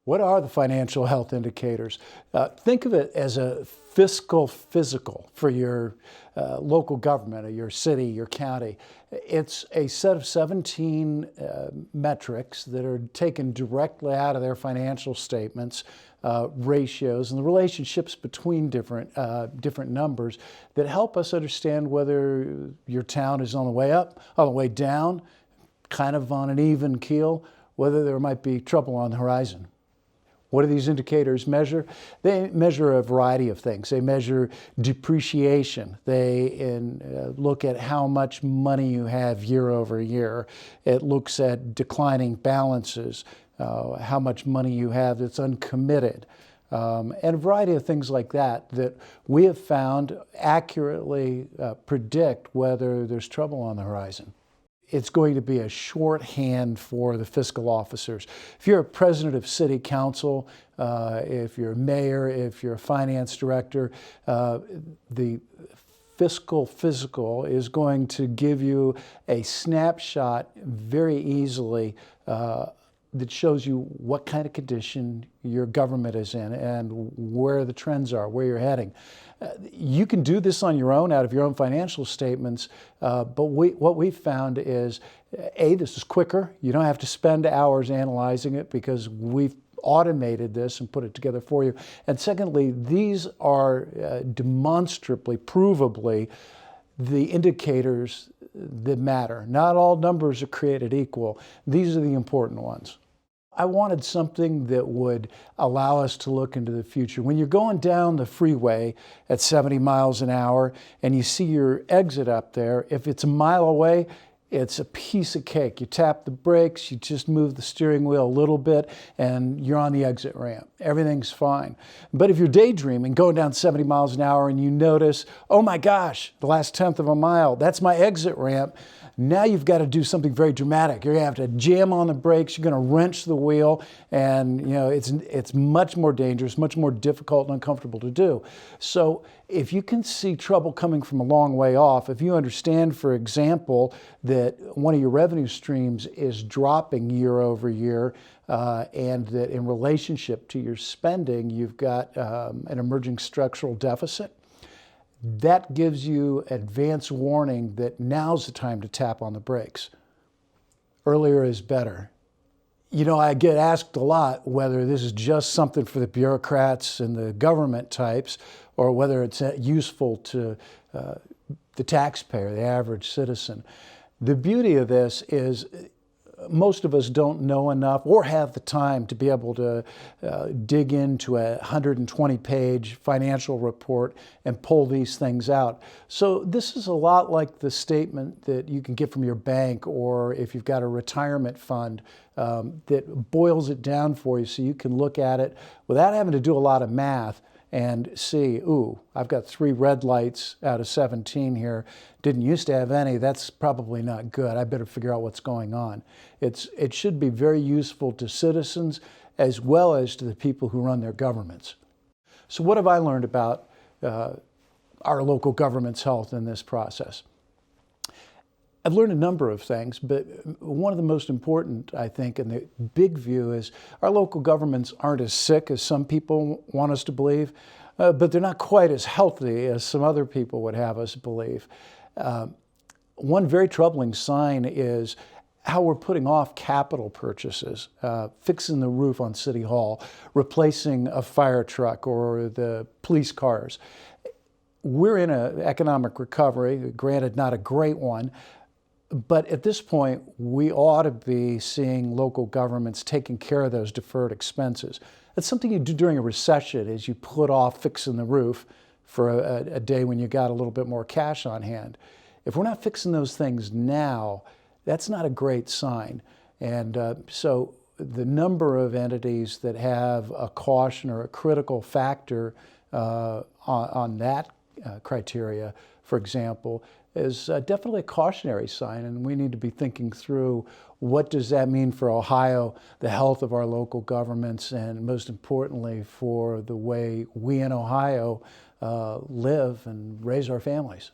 What are the financial health indicators? Think of it as a fiscal physical for your local government, or your city, your county. It's a set of 17 metrics that are taken directly out of their financial statements, ratios, and the relationships between different numbers that help us understand whether your town is on the way up, on the way down, kind of on an even keel, whether there might be trouble on the horizon. What do these indicators measure? They measure a variety of things. They measure depreciation. They look at how much money you have year over year. It looks at declining balances, how much money you have that's uncommitted, and a variety of things like that that we have found accurately predict whether there's trouble on the horizon. It's going to be a shorthand for the fiscal officers. If you're a president of city council, if you're a mayor, if you're a finance director, the fiscal physical is going to give you a snapshot very easily that shows you what kind of condition your government is in and where the trends are, where you're heading. You can do this on your own, out of your own financial statements, but what we've found is, A, this is quicker. You don't have to spend hours analyzing it because we've automated this and put it together for you. And secondly, these are demonstrably, provably, the indicators that matter. Not all numbers are created equal. These are the important ones. I wanted something that would allow us to look into the future. When you're going down the freeway at 70 miles an hour and you see your exit up there, if it's a mile away, it's a piece of cake. You tap the brakes, you just move the steering wheel a little bit, and you're on the exit ramp. Everything's fine. But if you're daydreaming, going down 70 miles an hour, and you notice, oh my gosh, the last tenth of a mile, that's my exit ramp, now you've got to do something very dramatic. You're going to have to jam on the brakes, you're going to wrench the wheel, and it's much more dangerous, much more difficult and uncomfortable to do. So if you can see trouble coming from a long way off, if you understand, for example, that one of your revenue streams is dropping year over year, and that in relationship to your spending, you've got an emerging structural deficit, that gives you advance warning that now's the time to tap on the brakes. Earlier is better. You know, I get asked a lot whether this is just something for the bureaucrats and the government types, or whether it's useful to the taxpayer, the average citizen. The beauty of this is most of us don't know enough or have the time to be able to dig into a 120-page financial report and pull these things out. So this is a lot like the statement that you can get from your bank, or if you've got a retirement fund, that boils it down for you so you can look at it without having to do a lot of math and see, ooh, I've got 3 red lights out of 17 here. Didn't used to have any. That's probably not good. I better figure out what's going on. It should be very useful to citizens as well as to the people who run their governments. So what have I learned about our local government's health in this process? I've learned a number of things, but one of the most important, I think, and the big view is our local governments aren't as sick as some people want us to believe, but they're not quite as healthy as some other people would have us believe. One very troubling sign is how we're putting off capital purchases, fixing the roof on City Hall, replacing a fire truck or the police cars. We're in an economic recovery, granted not a great one, but at this point, we ought to be seeing local governments taking care of those deferred expenses. That's something you do during a recession, is you put off fixing the roof for a day when you got a little bit more cash on hand. If we're not fixing those things now, that's not a great sign. And so the number of entities that have a caution or a critical factor on that criteria, for example, is definitely a cautionary sign, and we need to be thinking through what does that mean for Ohio, the health of our local governments, and most importantly for the way we in Ohio live and raise our families.